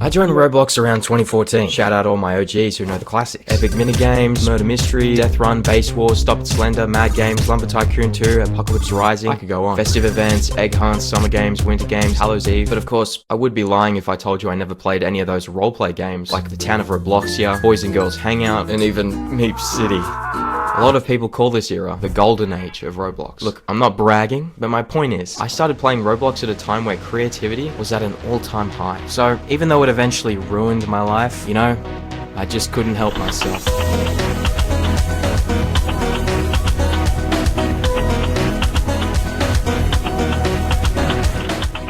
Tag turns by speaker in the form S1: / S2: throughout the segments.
S1: I joined Roblox around 2014. Shout out all my OGs who know the classics. Epic Minigames, Murder Mystery, Death Run, Base Wars, Stop It Slender, Mad Games, Lumber Tycoon 2, Apocalypse Rising. I could go on. Festive events, Egg Hunts, Summer Games, Winter Games, Hallows Eve. But of course, I would be lying if I told you I never played any of those roleplay games, like the Town of Robloxia, Boys and Girls Hangout, and even Meep City. A lot of people call this era the golden age of Roblox. Look, I'm not bragging, but my point is, I started playing Roblox at a time where creativity was at an all-time high. So, even though it eventually ruined my life, you know, I just couldn't help myself.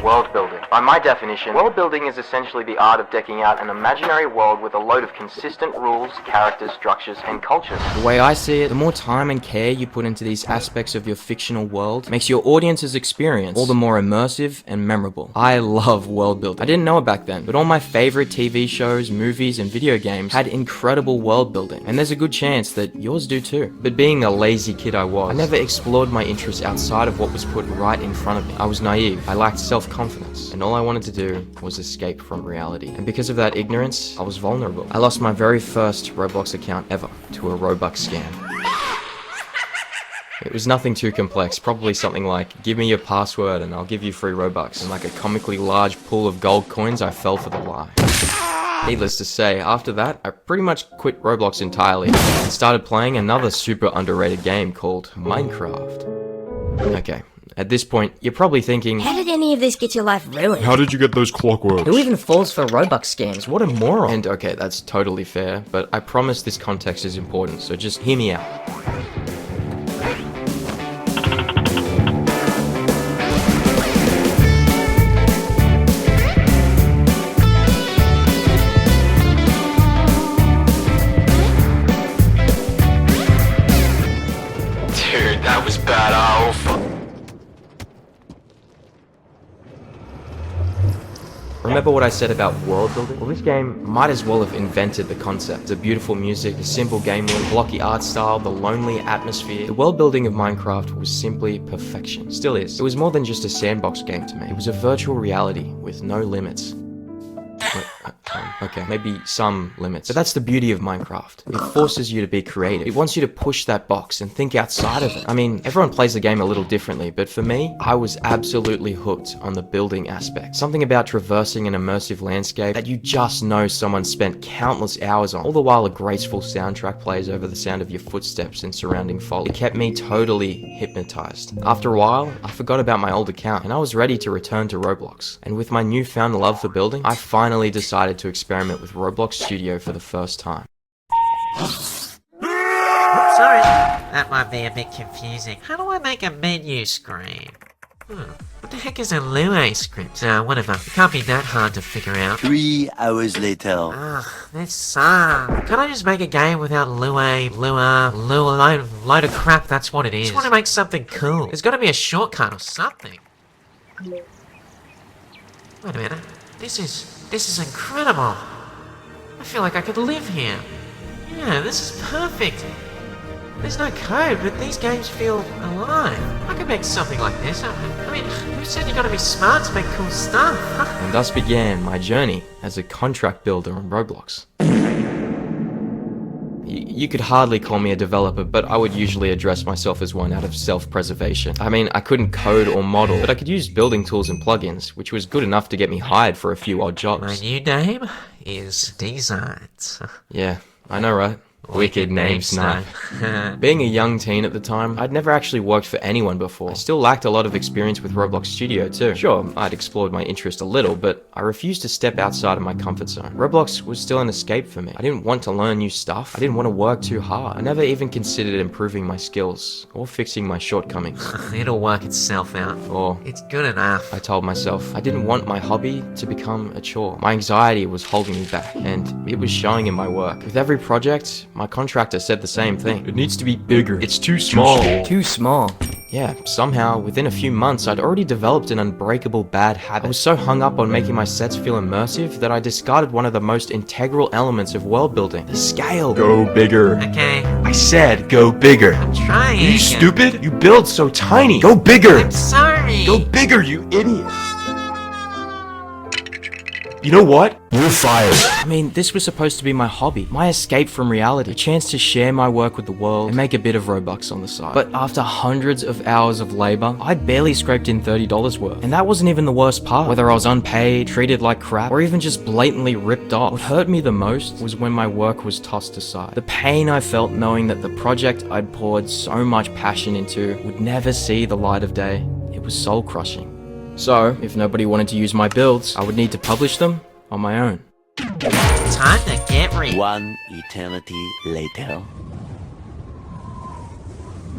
S1: World building. By my definition, world building is essentially the art of decking out an imaginary world with a load of consistent rules, characters, structures, and cultures. The way I see it, the more time and care you put into these aspects of your fictional world makes your audience's experience all the more immersive and memorable. I love world building. I didn't know it back then, but all my favorite TV shows, movies, and video games had incredible world building, and there's a good chance that yours do too. But being a lazy kid I was, I never explored my interests outside of what was put right in front of me. I was naive, I lacked self-confidence, and all I wanted to do was escape from reality. And because of that ignorance, I was vulnerable. I lost my very first Roblox account ever to a Robux scam. It was nothing too complex, probably something like, give me your password and I'll give you free Robux. And like a comically large pool of gold coins, I fell for the lie. Needless to say, after that, I pretty much quit Roblox entirely and started playing another super underrated game called Minecraft. Okay. At this point, you're probably thinking,
S2: how did any of this get your life ruined?
S3: How did you get those clockworks?
S2: Who even falls for Robux scams? What a moron.
S1: And okay, that's totally fair, but I promise this context is important, so just hear me out. Dude, that was bad. Oh, fuck. Remember what I said about world building? Well, this game might as well have invented the concept. The beautiful music, the simple game loop, blocky art style, the lonely atmosphere. The world building of Minecraft was simply perfection. Still is. It was more than just a sandbox game to me. It was a virtual reality with no limits. Wait, okay, maybe some limits. But that's the beauty of Minecraft. It forces you to be creative. It wants you to push that box and think outside of it. I mean, everyone plays the game a little differently, but for me, I was absolutely hooked on the building aspect. Something about traversing an immersive landscape that you just know someone spent countless hours on, all the while a graceful soundtrack plays over the sound of your footsteps and surrounding foliage. It kept me totally hypnotized. After a while, I forgot about my old account, and I was ready to return to Roblox. And with my newfound love for building, I finally decided to experiment with Roblox Studio for the first time.
S4: Sorry, that might be a bit confusing. How do I make a menu screen? What the heck is a Lua script? Whatever. It can't be that hard to figure out.
S5: 3 hours later.
S4: Ugh, this sucks. Can't I just make a game without Lua, load of crap, that's what it is. I just want to make something cool. There's gotta be a shortcut or something. Wait a minute. This is incredible. I feel like I could live here. Yeah, this is perfect. There's no code, but these games feel alive. I could make something like this. I mean, who said you gotta be smart to make cool stuff?
S1: And thus began my journey as a contract builder on Roblox. You could hardly call me a developer, but I would usually address myself as one out of self-preservation. I mean, I couldn't code or model, but I could use building tools and plugins, which was good enough to get me hired for a few odd jobs.
S4: My new name is Designs.
S1: Yeah, I know, right? Wicked name snipe. Being a young teen at the time, I'd never actually worked for anyone before. I still lacked a lot of experience with Roblox Studio too. Sure, I'd explored my interest a little, but I refused to step outside of my comfort zone. Roblox was still an escape for me. I didn't want to learn new stuff. I didn't want to work too hard. I never even considered improving my skills or fixing my shortcomings.
S4: It'll work itself out.
S1: Or
S4: it's good enough.
S1: I told myself I didn't want my hobby to become a chore. My anxiety was holding me back, and it was showing in my work. With every project, my contractor said the same thing.
S3: It needs to be bigger.
S1: It's too small.
S2: Too small.
S1: Yeah, somehow, within a few months, I'd already developed an unbreakable bad habit. I was so hung up on making my sets feel immersive that I discarded one of the most integral elements of world building, the scale.
S3: Go bigger.
S4: Okay,
S1: I said, go bigger.
S4: I'm trying.
S1: Are you stupid? You build so tiny. Go bigger.
S4: I'm sorry.
S1: Go bigger, you idiot.
S3: You know what? You're fired.
S1: I mean, this was supposed to be my hobby, my escape from reality, a chance to share my work with the world and make a bit of Robux on the side. But after hundreds of hours of labor, I'd barely scraped in $30 worth. And that wasn't even the worst part. Whether I was unpaid, treated like crap, or even just blatantly ripped off, what hurt me the most was when my work was tossed aside. The pain I felt knowing that the project I'd poured so much passion into would never see the light of day. It was soul crushing. So, if nobody wanted to use my builds, I would need to publish them on my own.
S4: Time to get rich.
S5: One eternity later.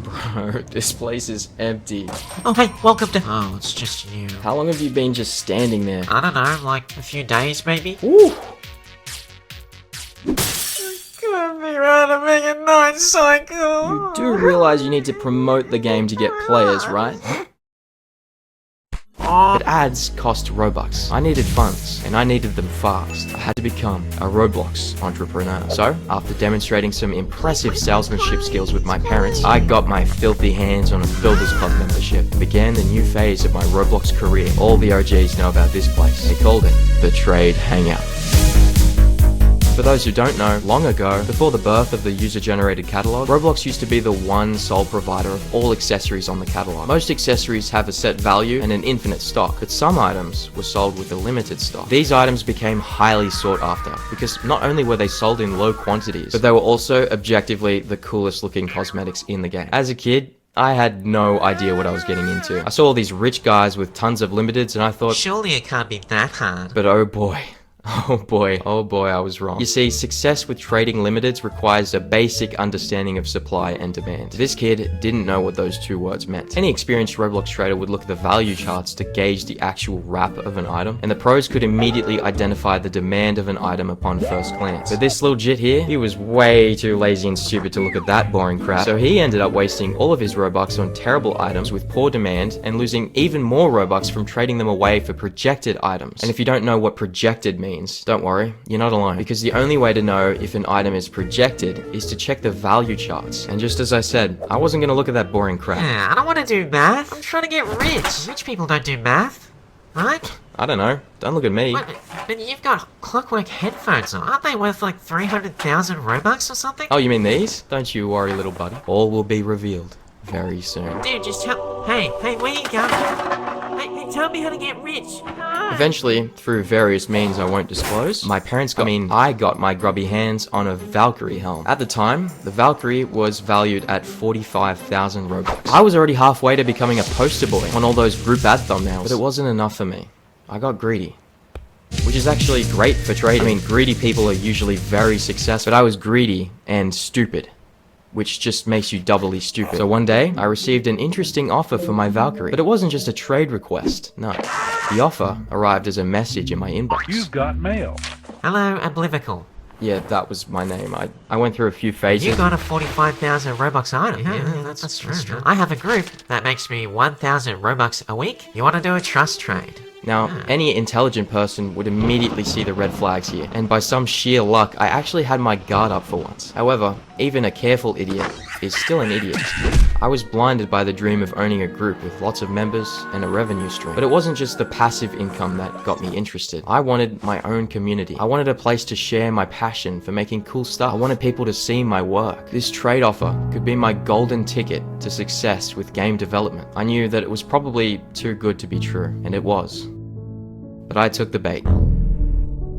S1: Bro, this place is empty.
S4: Oh, hey, welcome to... Oh, it's just you.
S1: How long have you been just standing there?
S4: I don't know, like a few days maybe?
S1: Ooh!
S4: Could be right to make a night cycle.
S1: You do realize you need to promote the game to get players, right? But ads cost Robux. I needed funds, and I needed them fast. I had to become a Roblox entrepreneur. So, after demonstrating some impressive salesmanship skills with my parents, I got my filthy hands on a Builders Club membership and began the new phase of my Roblox career. All the OGs know about this place. They called it the Trade Hangout. For those who don't know, long ago, before the birth of the user-generated catalog, Roblox used to be the one sole provider of all accessories on the catalog. Most accessories have a set value and an infinite stock, but some items were sold with a limited stock. These items became highly sought after, because not only were they sold in low quantities, but they were also objectively the coolest looking cosmetics in the game. As a kid, I had no idea what I was getting into. I saw all these rich guys with tons of limiteds and I thought,
S4: Surely it can't be that hard.
S1: but oh boy. Oh boy, I was wrong. You see, success with trading limiteds requires a basic understanding of supply and demand. This kid didn't know what those two words meant. Any experienced Roblox trader would look at the value charts to gauge the actual wrap of an item, and the pros could immediately identify the demand of an item upon first glance. But this little jit here, he was way too lazy and stupid to look at that boring crap, so he ended up wasting all of his Robux on terrible items with poor demand and losing even more Robux from trading them away for projected items. And if you don't know what projected means, don't worry, you're not alone, because the only way to know if an item is projected is to check the value charts. And just as I said, I wasn't gonna look at that boring crap.
S4: Yeah, I don't want to do math. I'm trying to get rich. Rich people don't do math, right?
S1: I don't know, don't look at me.
S4: Wait, but you've got clockwork headphones on. Aren't they worth like 300,000 Robux or something?
S1: Oh, you mean these? Don't you worry, little buddy. All will be revealed very soon.
S4: Dude, just tell... Hey, where you going? Hey, tell me how to get rich.
S1: Eventually, through various means I won't disclose, I got my grubby hands on a Valkyrie helm. At the time, the Valkyrie was valued at 45,000 Robux. I was already halfway to becoming a poster boy on all those group ad thumbnails, but it wasn't enough for me. I got greedy. Which is actually great for trading. I mean, greedy people are usually very successful, but I was greedy and stupid, which just makes you doubly stupid. So one day, I received an interesting offer for my Valkyrie, but it wasn't just a trade request, no. The offer arrived as a message in my inbox.
S6: You've got mail.
S4: Hello, Oblivical.
S1: Yeah, that was my name. I went through a few phases.
S4: You got a 45,000 Robux item. Yeah, that's true. I have a group that makes me 1,000 Robux a week. You want to do a trust trade?
S1: Now, any intelligent person would immediately see the red flags here, and by some sheer luck, I actually had my guard up for once. However, even a careful idiot is still an idiot. I was blinded by the dream of owning a group with lots of members and a revenue stream. But it wasn't just the passive income that got me interested. I wanted my own community. I wanted a place to share my passion for making cool stuff. I wanted people to see my work. This trade offer could be my golden ticket to success with game development. I knew that it was probably too good to be true, and it was. But I took the bait.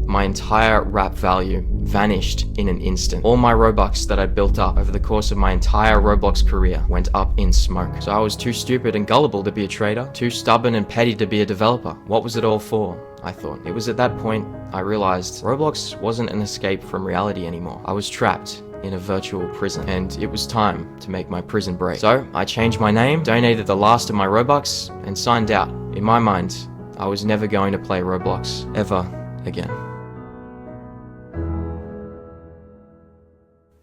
S1: My entire wrap value vanished in an instant. All my Robux that I built up over the course of my entire Roblox career went up in smoke. So I was too stupid and gullible to be a trader, too stubborn and petty to be a developer. What was it all for? I thought. It was at that point I realized Roblox wasn't an escape from reality anymore. I was trapped in a virtual prison, and it was time to make my prison break. So I changed my name, donated the last of my Robux, and signed out. In my mind, I was never going to play Roblox ever again.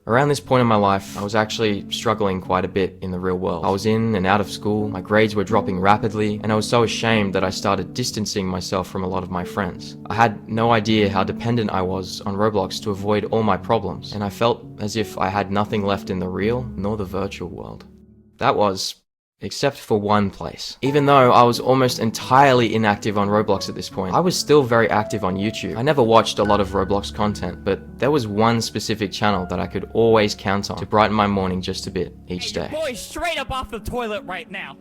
S1: Around this point in my life, I was actually struggling quite a bit in the real world. I was in and out of school, my grades were dropping rapidly, and I was so ashamed that I started distancing myself from a lot of my friends. I had no idea how dependent I was on Roblox to avoid all my problems, and I felt as if I had nothing left in the real nor the virtual world. That was Except for one place. Even though I was almost entirely inactive on Roblox at this point, I was still very active on YouTube. I never watched a lot of Roblox content, but there was one specific channel that I could always count on to brighten my morning just a bit each day.
S6: Boy, straight up off the toilet right now.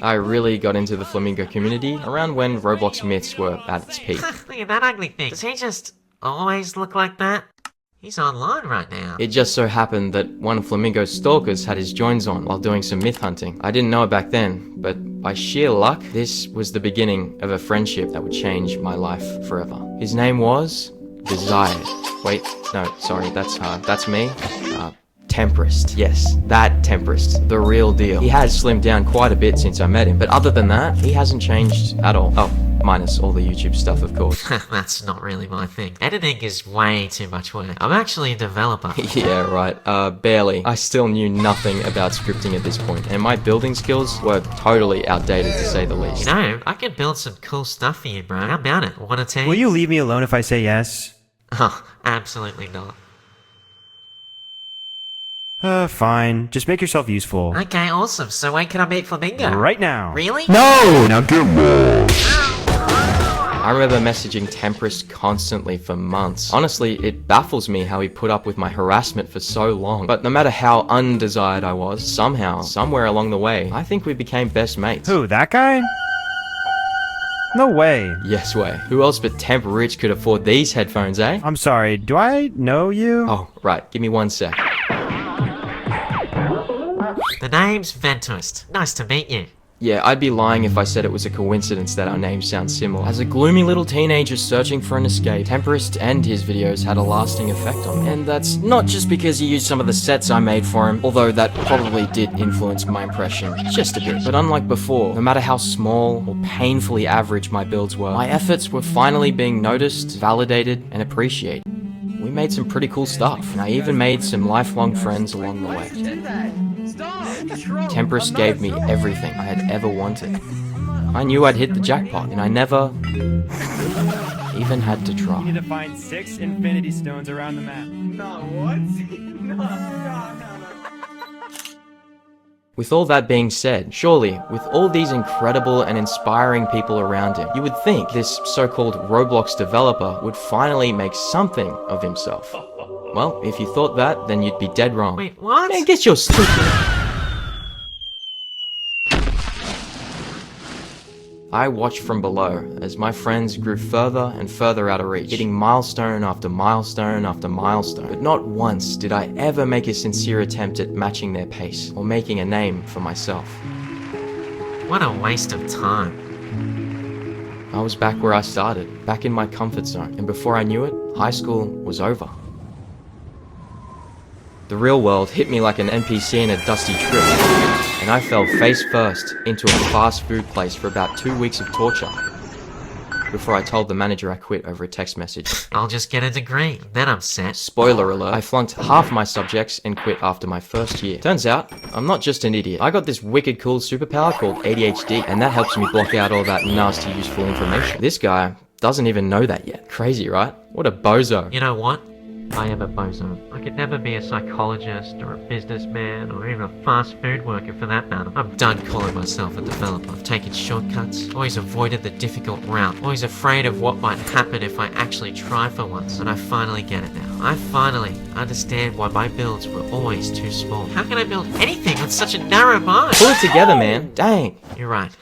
S1: I really got into the Flamingo community around when Roblox myths were at its peak.
S4: Look at that ugly thing. Does he just always look like that? He's online right now.
S1: It just so happened that one of Flamingo's stalkers had his joins on while doing some myth hunting. I didn't know it back then, but by sheer luck, this was the beginning of a friendship that would change my life forever. His name was Desired. Wait, no, sorry, that's me. Tempest. Yes, that Tempest. The real deal. He has slimmed down quite a bit since I met him, but other than that, he hasn't changed at all. Oh, minus all the YouTube stuff, of course.
S4: That's not really my thing. Editing is way too much work. I'm actually a developer.
S1: Yeah, right. Barely. I still knew nothing about scripting at this point, and my building skills were totally outdated to say the least.
S4: You know, I can build some cool stuff for you, bro. How about it? Want a team?
S7: Will you leave me alone if I say yes?
S4: Oh, absolutely not.
S7: Fine. Just make yourself useful.
S4: Okay, awesome. So when can I meet Flamingo?
S7: Right now.
S4: Really?
S7: No! Now get lost!
S1: I remember messaging Tempest constantly for months. Honestly, it baffles me how he put up with my harassment for so long. But no matter how undesired I was, somehow, somewhere along the way, I think we became best mates.
S7: Who, that guy? No way.
S1: Yes way. Who else but Temp Rich could afford these headphones, eh?
S7: I'm sorry, do I know you?
S1: Oh, right. Give me 1 sec.
S4: The name's Ventoist. Nice to meet you.
S1: Yeah, I'd be lying if I said it was a coincidence that our names sound similar. As a gloomy little teenager searching for an escape, Temperist and his videos had a lasting effect on me. And that's not just because he used some of the sets I made for him, although that probably did influence my impression just a bit. But unlike before, no matter how small or painfully average my builds were, my efforts were finally being noticed, validated, and appreciated. We made some pretty cool stuff, and I even made some lifelong friends along the way. Temperist gave me everything I had ever wanted. I knew I'd hit the jackpot, and I never even had to try.
S8: You need to find 6 infinity stones around the map. No, what? No.
S1: With all that being said, surely, with all these incredible and inspiring people around him, you would think this so-called Roblox developer would finally make something of himself. Well, if you thought that, then you'd be dead wrong.
S4: Wait, what?
S1: Man, get your stupid... I watched from below as my friends grew further and further out of reach, hitting milestone after milestone after milestone. But not once did I ever make a sincere attempt at matching their pace or making a name for myself.
S4: What a waste of time.
S1: I was back where I started, back in my comfort zone, and before I knew it, high school was over. The real world hit me like an NPC in a dusty trip, and I fell face first into a fast food place for about 2 weeks of torture before I told the manager I quit over a text message.
S4: I'll just get a degree, then I'm set.
S1: Spoiler alert, I flunked half my subjects and quit after my first year. Turns out, I'm not just an idiot. I got this wicked cool superpower called ADHD, and that helps me block out all that nasty useful information. This guy doesn't even know that yet. Crazy, right? What a bozo.
S4: You know what? I am a bozo. I could never be a psychologist or a businessman or even a fast food worker for that matter. I'm done calling myself a developer. I've taken shortcuts, always avoided the difficult route, always afraid of what might happen if I actually try for once, and I finally get it now. I finally understand why my builds were always too small. How can I build anything with such a narrow mind?
S1: Pull it together, man. Dang.
S4: You're right.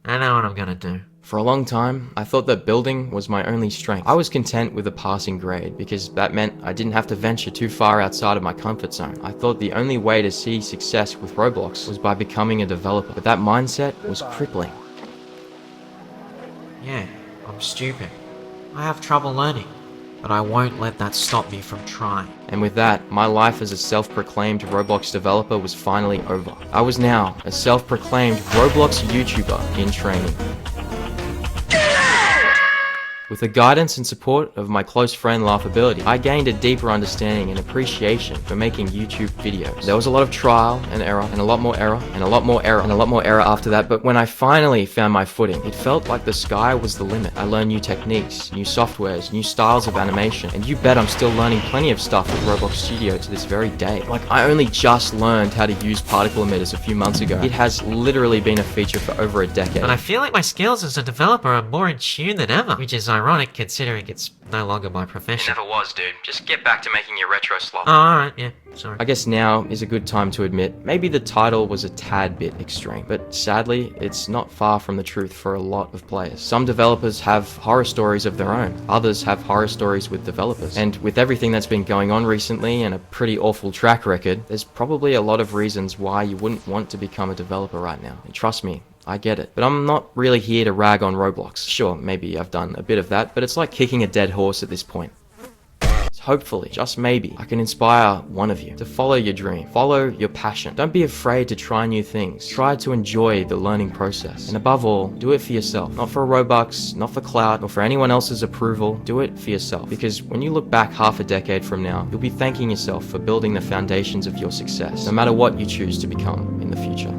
S4: I know what I'm gonna do.
S1: For a long time, I thought that building was my only strength. I was content with a passing grade because that meant I didn't have to venture too far outside of my comfort zone. I thought the only way to see success with Roblox was by becoming a developer, but that mindset was crippling.
S4: Yeah, I'm stupid. I have trouble learning, but I won't let that stop me from trying.
S1: And with that, my life as a self-proclaimed Roblox developer was finally over. I was now a self-proclaimed Roblox YouTuber in training. With the guidance and support of my close friend Laughability, I gained a deeper understanding and appreciation for making YouTube videos. There was a lot of trial and error, and a lot more error, and a lot more error, and a lot more error after that, but when I finally found my footing, it felt like the sky was the limit. I learned new techniques, new softwares, new styles of animation, and you bet I'm still learning plenty of stuff with Roblox Studio to this very day. Like, I only just learned how to use particle emitters a few months ago. It has literally been a feature for over a decade.
S4: And I feel like my skills as a developer are more in tune than ever, which is ironic considering it's no longer my
S1: It
S4: profession.
S1: never was, dude. Just get back to making your retro slop.
S4: Oh, alright, yeah, sorry.
S1: I guess now is a good time to admit, maybe the title was a tad bit extreme, but sadly, it's not far from the truth for a lot of players. Some developers have horror stories of their own, others have horror stories with developers. And with everything that's been going on recently and a pretty awful track record, there's probably a lot of reasons why you wouldn't want to become a developer right now. And trust me, I get it. But I'm not really here to rag on Roblox. Sure, maybe I've done a bit of that, but it's like kicking a dead horse at this point. Hopefully, just maybe, I can inspire one of you to follow your dream, follow your passion. Don't be afraid to try new things. Try to enjoy the learning process. And above all, do it for yourself. Not for Robux, not for clout, or for anyone else's approval. Do it for yourself. Because when you look back half a decade from now, you'll be thanking yourself for building the foundations of your success, no matter what you choose to become in the future.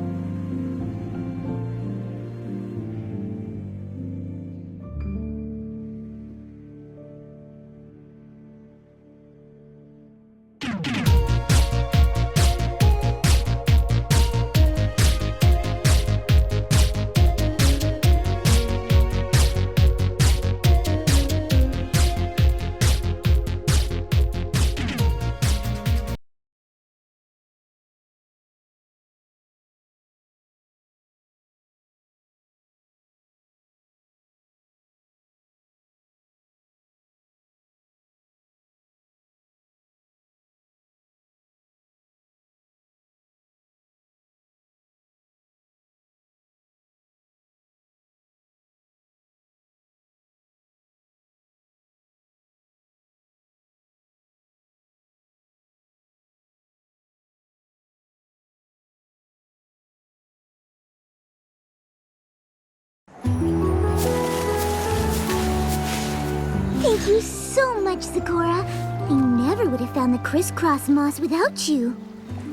S9: Thank you so much, Sakura. I never would have found the crisscross moss without you.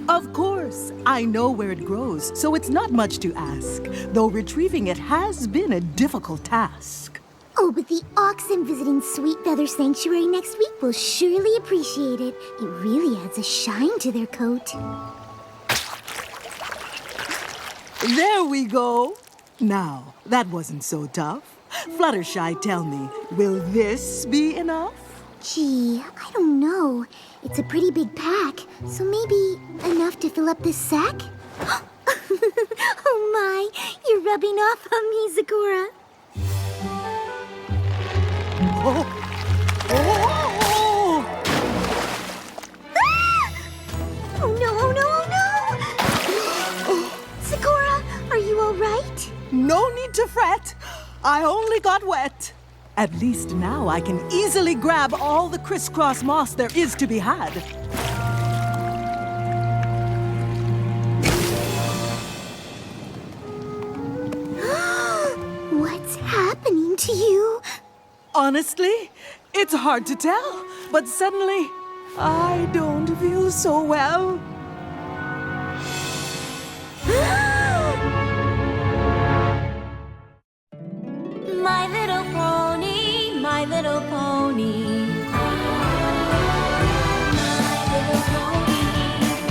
S10: Of course. I know where it grows, so it's not much to ask. Though retrieving it has been a difficult task.
S9: Oh, but the oxen visiting Sweet Feather Sanctuary next week will surely appreciate it. It really adds a shine to their coat.
S10: There we go. Now, that wasn't so tough. Fluttershy, tell me, will this be enough?
S9: Gee, I don't know. It's a pretty big pack, so maybe enough to fill up this sack? Oh my, you're rubbing off on me, Sakura.
S10: Oh! Oh!
S9: Ah! Oh no, oh no, oh no! Sakura, are you all right?
S10: No need to fret. I only got wet. At least now I can easily grab all the crisscross moss there is to be had.
S9: What's happening to you?
S10: Honestly, it's hard to tell, but suddenly I don't feel so well.
S2: My little pony, my little pony. My little pony.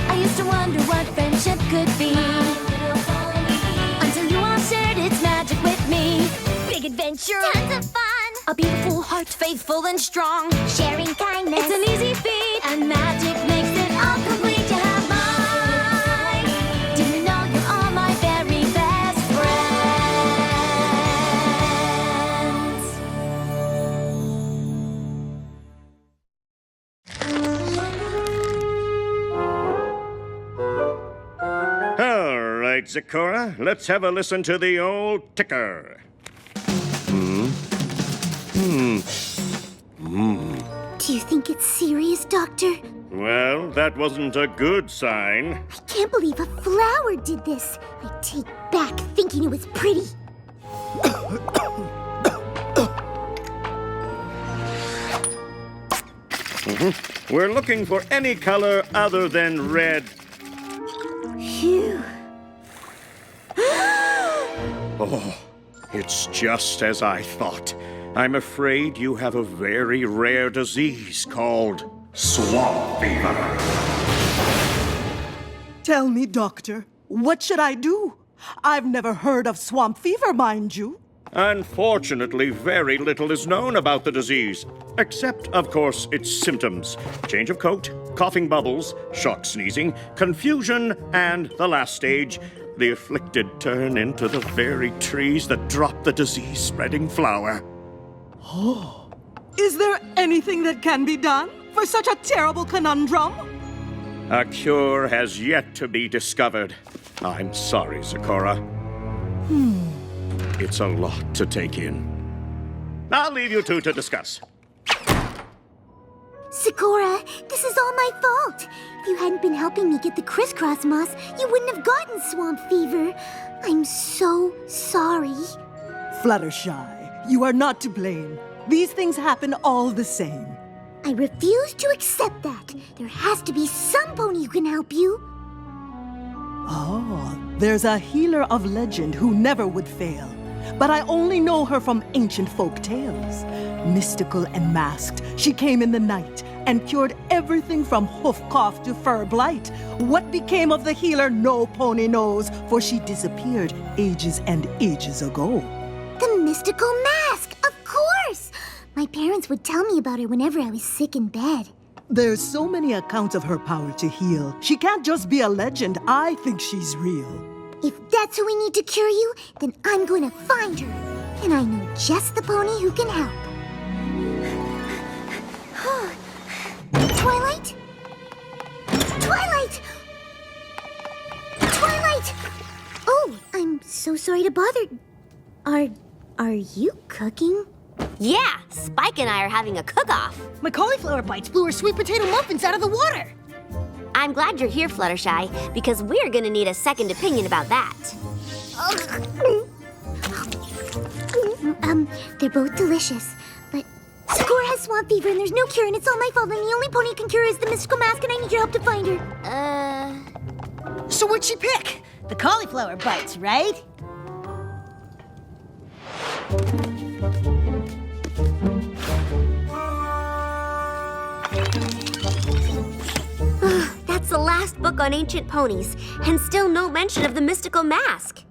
S2: I used to wonder what friendship could be. Until you all shared its magic with me. Big adventure, tons of fun. A beautiful heart, faithful and strong. Sharing kindness, it's an easy feat. And magic makes it all complete. You have mine. Did you know you're all my very best friends?
S11: All right, Sakura, let's have a listen to the old ticker.
S9: Do you think it's serious, Doctor?
S11: Well, that wasn't a good sign.
S9: I can't believe a flower did this. I take back thinking it was pretty.
S11: We're looking for any color other than red.
S9: Phew.
S11: Oh, it's just as I thought. I'm afraid you have a very rare disease called swamp fever.
S10: Tell me, Doctor, what should I do? I've never heard of swamp fever, mind you.
S11: Unfortunately, very little is known about the disease, except, of course, its symptoms. Change of coat, coughing bubbles, shock sneezing, confusion, and the last stage, the afflicted turn into the very trees that drop the disease-spreading flower.
S10: Oh, is there anything that can be done for such a terrible conundrum?
S11: A cure has yet to be discovered. I'm sorry, Sakura. It's a lot to take in. I'll leave you two to discuss.
S9: Sakura, this is all my fault. If you hadn't been helping me get the crisscross moss, you wouldn't have gotten swamp fever. I'm so sorry.
S10: Fluttershy, you are not to blame. These things happen all the same.
S9: I refuse to accept that. There has to be some pony who can help you.
S10: Oh, there's a healer of legend who never would fail. But I only know her from ancient folk tales. Mystical and masked, she came in the night and cured everything from hoof cough to fur blight. What became of the healer, no pony knows, for she disappeared ages and ages ago.
S9: The mystical mask, of course! My parents would tell me about her whenever I was sick in bed.
S10: There's so many accounts of her power to heal. She can't just be a legend. I think she's real.
S9: If that's who we need to cure you, then I'm going to find her. And I know just the pony who can help. Twilight? Twilight! Twilight! Oh, I'm so sorry to bother. Are you cooking?
S2: Yeah, Spike and I are having a cook-off.
S9: My cauliflower bites blew her sweet potato muffins out of the water.
S2: I'm glad you're here, Fluttershy, because we're gonna need a second opinion about that.
S9: They're both delicious, but Sakura has swamp fever and there's no cure and it's all my fault and the only pony who can cure her is the mystical mask and I need your help to find her.
S12: So what'd she pick? The cauliflower bites, right?
S2: That's the last book on ancient ponies, and still no mention of the mystical mask.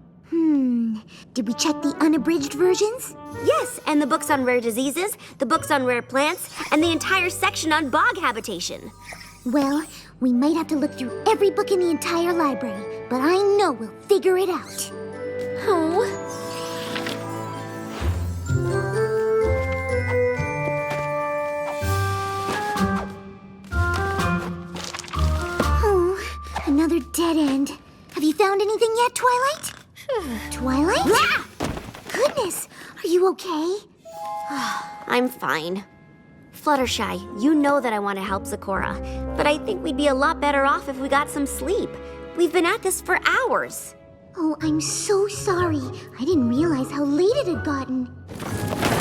S9: Did we check the unabridged versions?
S2: Yes, and the books on rare diseases, the books on rare plants, and the entire section on bog habitation.
S9: Well, we might have to look through every book in the entire library, but I know we'll figure it out.
S2: Oh.
S9: Another dead end. Have you found anything yet, Twilight? Twilight?
S2: Ah!
S9: Goodness, are you okay?
S2: I'm fine. Fluttershy, you know that I want to help Sakura, but I think we'd be a lot better off if we got some sleep. We've been at this for hours.
S9: Oh, I'm so sorry. I didn't realize how late it had gotten.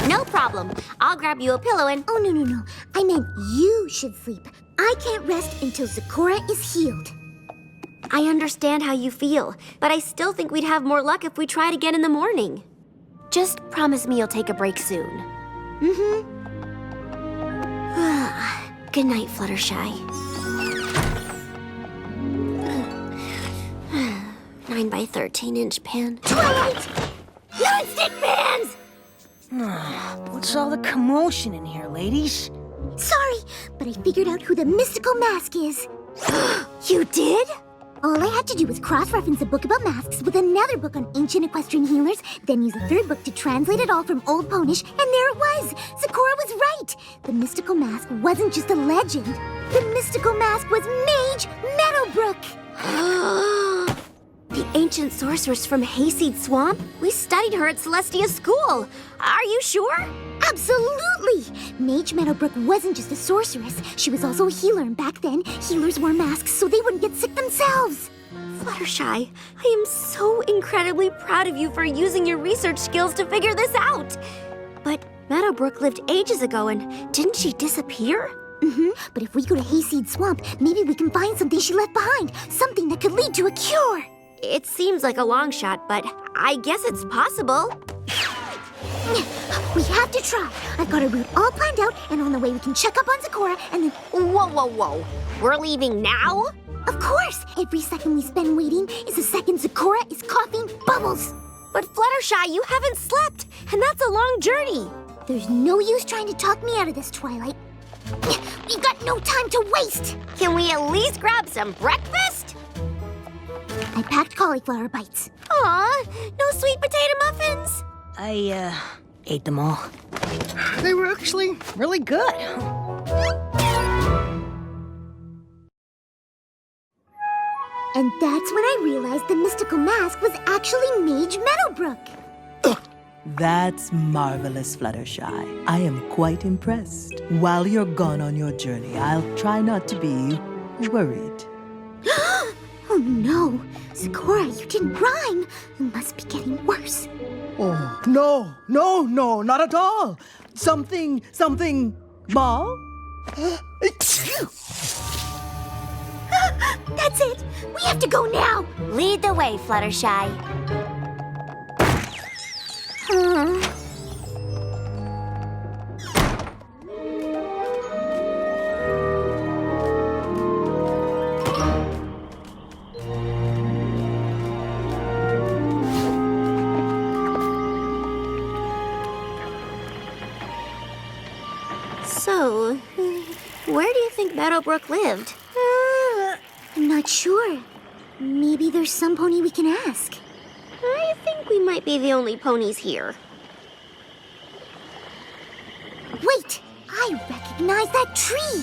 S2: No problem. I'll grab you a pillow and...
S9: Oh, no. I meant you should sleep. I can't rest until Sakura is healed.
S2: I understand how you feel, but I still think we'd have more luck if we tried again in the morning. Just promise me you'll take a break soon. Good night, Fluttershy. 9 by 13-inch pan.
S9: Twilight!
S2: Non-stick pans!
S12: What's all the commotion in here, ladies?
S9: Sorry, but I figured out who the mystical mask is.
S2: You did?
S9: All I had to do was cross-reference a book about masks with another book on ancient equestrian healers, then use a third book to translate it all from Old Ponish, and there it was! Sakura was right! The mystical mask wasn't just a legend. The mystical mask was Mage Meadowbrook!
S2: The ancient sorceress from Hayseed Swamp? We studied her at Celestia School. Are you sure?
S9: Absolutely! Mage Meadowbrook wasn't just a sorceress. She was also a healer, and back then, healers wore masks so they wouldn't get sick themselves.
S2: Fluttershy, I am so incredibly proud of you for using your research skills to figure this out. But Meadowbrook lived ages ago, and didn't she disappear?
S9: But if we go to Hayseed Swamp, maybe we can find something she left behind. Something that could lead to a cure.
S2: It seems like a long shot, but I guess it's possible.
S9: We have to try. I've got a route all planned out, and on the way we can check up on Sakura, and then...
S2: Whoa. We're leaving now?
S9: Of course! Every second we spend waiting is a second Sakura is coughing bubbles.
S2: But Fluttershy, you haven't slept, and that's a long journey.
S9: There's no use trying to talk me out of this, Twilight. We've got no time to waste!
S2: Can we at least grab some breakfast?
S9: I packed cauliflower bites.
S2: Aw, no sweet potato muffins?
S12: I, ate them all. They were actually really good.
S9: And that's when I realized the mystical mask was actually Mage Meadowbrook.
S10: That's marvelous, Fluttershy. I am quite impressed. While you're gone on your journey, I'll try not to be worried.
S9: Oh no! Sakura, you didn't rhyme! You must be getting worse.
S10: Oh, no, not at all. Something, Mom?
S9: That's it! We have to go now!
S2: Lead the way, Fluttershy. So, where do you think Meadowbrook lived?
S9: I'm not sure. Maybe there's some pony we can ask.
S2: I think we might be the only ponies here.
S9: Wait! I recognize that tree!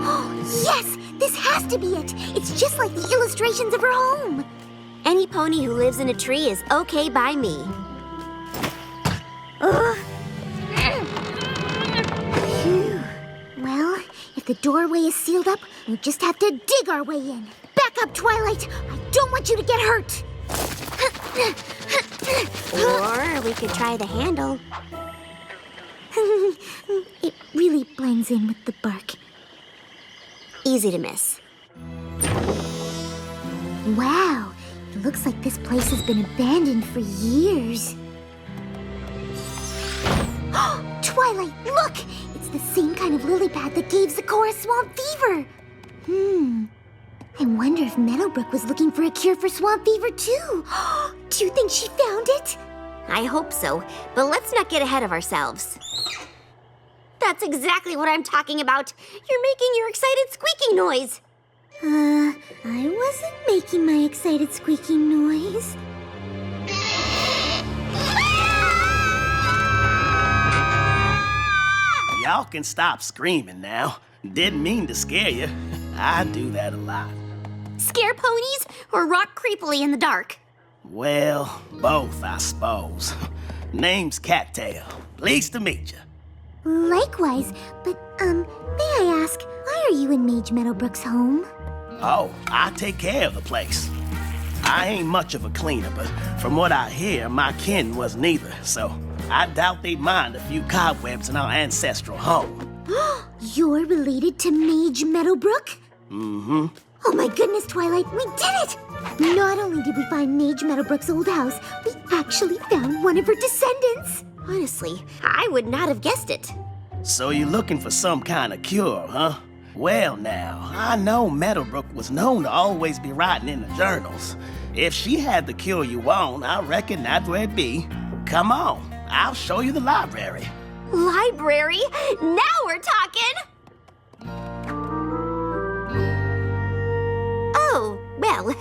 S9: Oh, yes! This has to be it! It's just like the illustrations of her home!
S2: Any pony who lives in a tree is okay by me.
S9: Phew. Well, if the doorway is sealed up, we'll just have to dig our way in. Back up, Twilight! I don't want you to get hurt!
S2: Or we could try the handle.
S9: It really blends in with the bark.
S2: Easy to miss.
S9: Wow, it looks like this place has been abandoned for years. Twilight, look! It's the same kind of lily pad that gave Sakura swamp fever. I wonder if Meadowbrook was looking for a cure for swamp fever too. Do you think she found it?
S2: I hope so, but let's not get ahead of ourselves. That's exactly what I'm talking about. You're making your excited squeaking noise.
S9: I wasn't making my excited squeaking noise.
S13: Y'all can stop screaming now. Didn't mean to scare you. I do that a lot.
S2: Scare ponies or rock creepily in the dark?
S13: Well, both, I suppose. Name's Cattail. Pleased to meet you.
S9: Likewise, but, may I ask, why are you in Mage Meadowbrook's home?
S13: Oh, I take care of the place. I ain't much of a cleaner, but from what I hear, my kin wasn't either, so I doubt they'd mind a few cobwebs in our ancestral home.
S9: You're related to Mage Meadowbrook?
S13: Mm-hmm.
S9: Oh my goodness, Twilight, we did it! Not only did we find Mage Meadowbrook's old house, we actually found one of her descendants.
S2: Honestly, I would not have guessed it.
S13: So you're looking for some kind of cure, huh? Well now, I know Meadowbrook was known to always be writing in the journals. If she had the cure you want, I reckon that's where it'd be. Come on, I'll show you the library.
S2: Library? Now we're talking! Oh, well,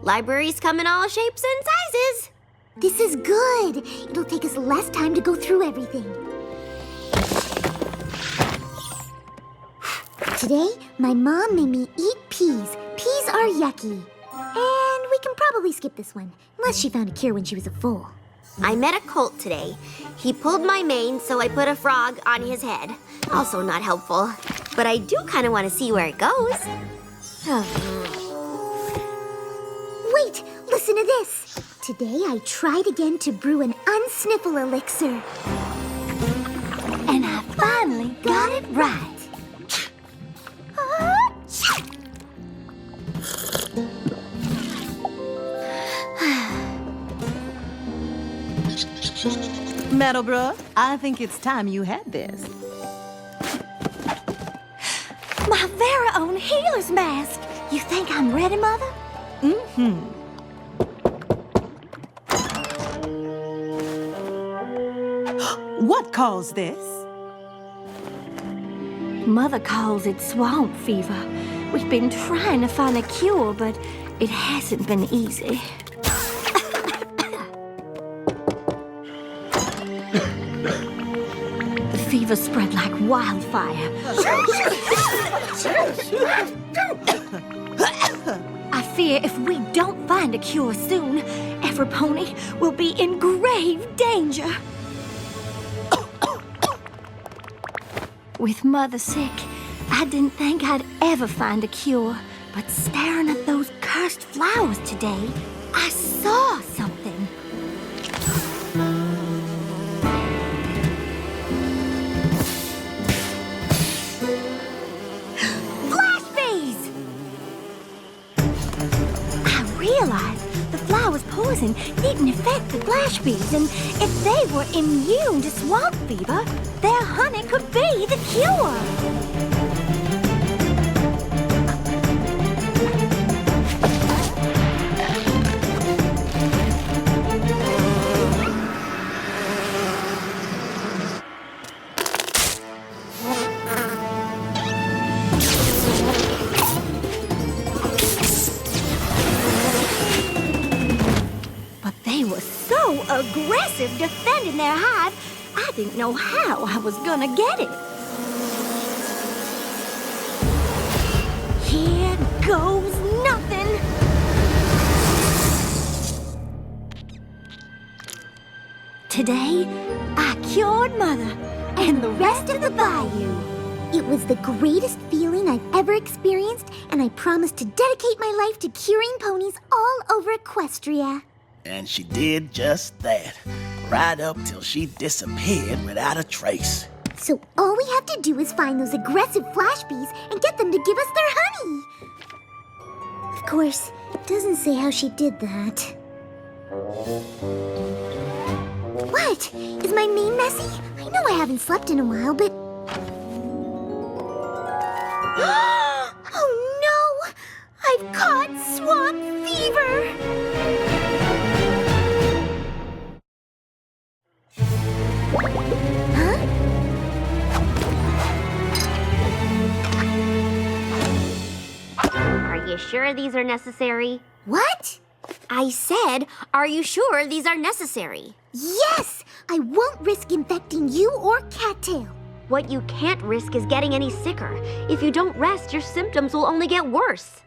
S2: libraries come in all shapes and sizes.
S9: This is good. It'll take us less time to go through everything. Today, my mom made me eat peas. Peas are yucky. And we can probably skip this one, unless she found a cure when she was a foal.
S2: I met a colt today. He pulled my mane, so I put a frog on his head. Also not helpful. But I do kind of want to see where it goes.
S9: Wait, listen to this. Today I tried again to brew an unsniffle elixir.
S10: Meadowbrook, I think it's time you had this.
S9: My very own healer's mask. You think I'm ready, Mother?
S10: Mm-hmm. What caused this?
S2: Mother calls it swamp fever. We've been trying to find a cure, but it hasn't been easy. The fever spread like wildfire. I fear if we don't find a cure soon, every pony will be in grave danger. With Mother sick, I didn't think I'd ever find a cure. But staring at those cursed flowers today, I saw something. Flash bees! I realized the flower's poison didn't affect the flash bees, and if they were immune to swamp fever, their honey could be the cure. Aggressive defending their hive, I didn't know how I was gonna get it. Here goes nothing. Today, I cured Mother and the rest of the bayou.
S9: It was the greatest feeling I've ever experienced, and I promised to dedicate my life to curing ponies all over Equestria.
S13: And she did just that, right up till she disappeared without a trace.
S9: So all we have to do is find those aggressive flash bees and get them to give us their honey. Of course, it doesn't say how she did that. What? Is my mane messy? I know I haven't slept in a while, but... Oh no! I've caught swamp fever!
S2: Are you sure these are necessary?
S9: What?
S2: I said, are you sure these are necessary?
S9: Yes! I won't risk infecting you or Cattail.
S2: What you can't risk is getting any sicker. If you don't rest, your symptoms will only get worse.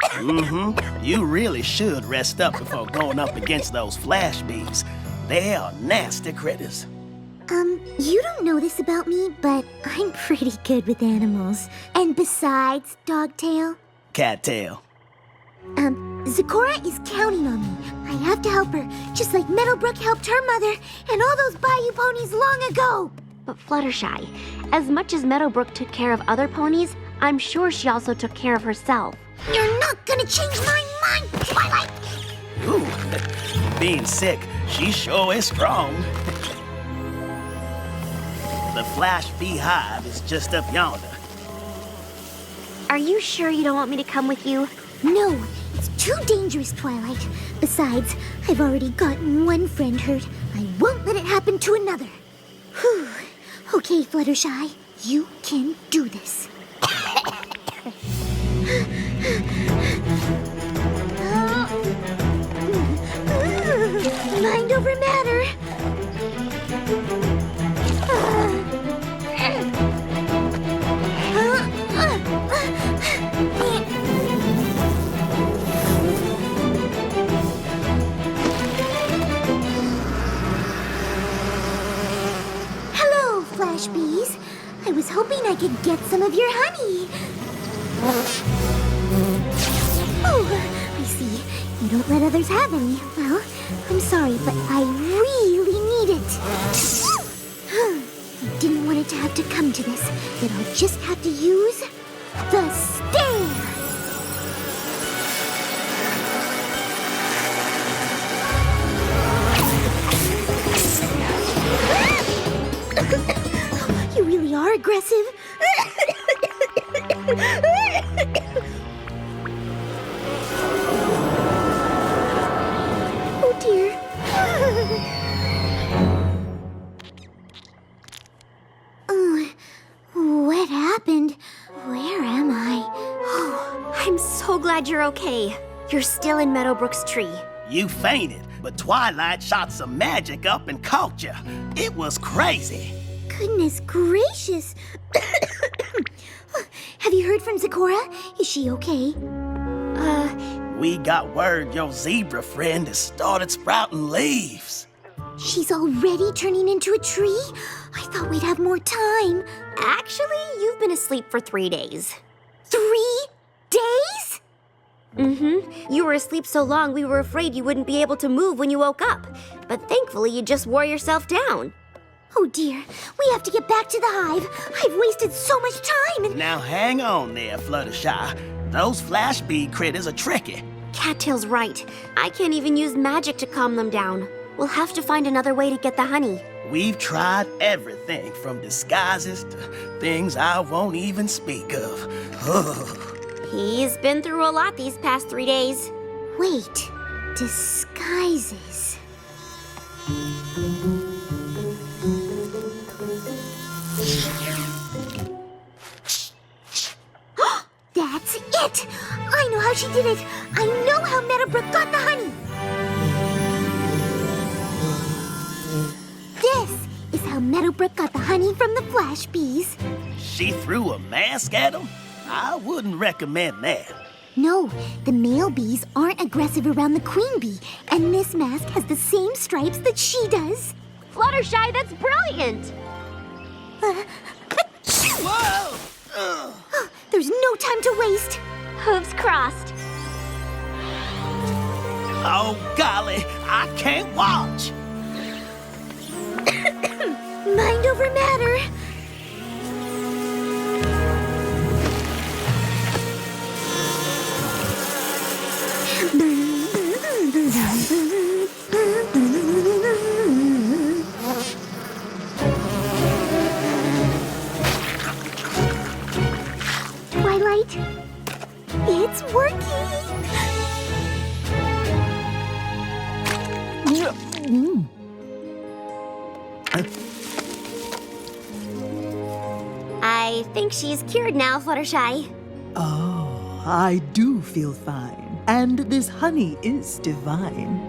S13: Mm-hmm. You really should rest up before going up against those flash bees. They are nasty critters.
S9: You don't know this about me, but I'm pretty good with animals. And besides, Dogtail.
S13: Cattail.
S9: Zecora is counting on me. I have to help her, just like Meadowbrook helped her mother and all those bayou ponies long ago.
S2: But Fluttershy, as much as Meadowbrook took care of other ponies, I'm sure she also took care of herself.
S9: You're not gonna change my mind, Twilight!
S13: Ooh, being sick, she sure is strong. The Flash Bee Hive is just up yonder.
S2: Are you sure you don't want me to come with you?
S9: No, it's too dangerous, Twilight. Besides, I've already gotten one friend hurt. I won't let it happen to another. Whew. Okay, Fluttershy, you can do this. Mind over matter. Hello, Flash Bees. I was hoping I could get some of your honey. Oh, I see. You don't let others have any. Well, I'm sorry, but I really need it. I didn't want it to have to come to this, that I'll just have to use the stare. more aggressive. Oh dear. What happened? Where am I?
S2: Oh, I'm so glad you're okay. You're still in Meadowbrook's tree.
S13: You fainted, but Twilight shot some magic up and caught you. It was crazy.
S9: Goodness gracious. Have you heard from Zecora? Is she okay?
S13: We got word your zebra friend has started sprouting leaves.
S9: She's already turning into a tree? I thought we'd have more time.
S2: Actually, you've been asleep for 3 days.
S9: 3 days?
S2: Mm-hmm. You were asleep so long we were afraid you wouldn't be able to move when you woke up. But thankfully you just wore yourself down.
S9: Oh dear, we have to get back to the hive. I've wasted so much time and...
S13: Now hang on there, Fluttershy. Those flash bee critters are tricky.
S2: Cattail's right. I can't even use magic to calm them down. We'll have to find another way to get the honey.
S13: We've tried everything from disguises to things I won't even speak of.
S2: He's been through a lot these past 3 days.
S9: Wait, disguises. That's it! I know how she did it! I know how Meadowbrook got the honey! This is how Meadowbrook got the honey from the flash bees.
S13: She threw a mask at him? I wouldn't recommend that.
S9: No, the male bees aren't aggressive around the queen bee, and this mask has the same stripes that she does.
S2: Fluttershy, that's brilliant!
S13: Whoa!
S9: There's no time to waste.
S2: Hooves crossed.
S13: Oh, golly, I can't watch.
S9: Mind over matter. Twilight, it's working.
S2: I think she's cured now, Fluttershy.
S10: Oh, I do feel fine. And this honey is divine.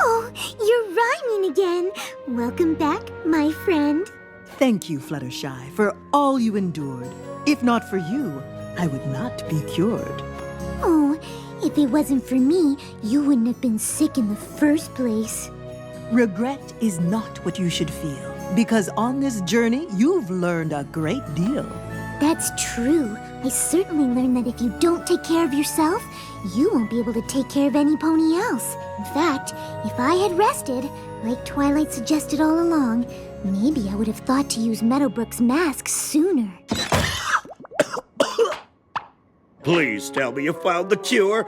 S9: Oh, you're rhyming again. Welcome back, my friend.
S10: Thank you, Fluttershy, for all you endured. If not for you, I would not be cured.
S9: Oh, if it wasn't for me, you wouldn't have been sick in the first place.
S10: Regret is not what you should feel, because on this journey, you've learned a great deal.
S9: That's true. I certainly learned that if you don't take care of yourself, you won't be able to take care of any pony else. In fact, if I had rested, like Twilight suggested all along, maybe I would have thought to use Meadowbrook's mask sooner.
S11: Please tell me you found the cure.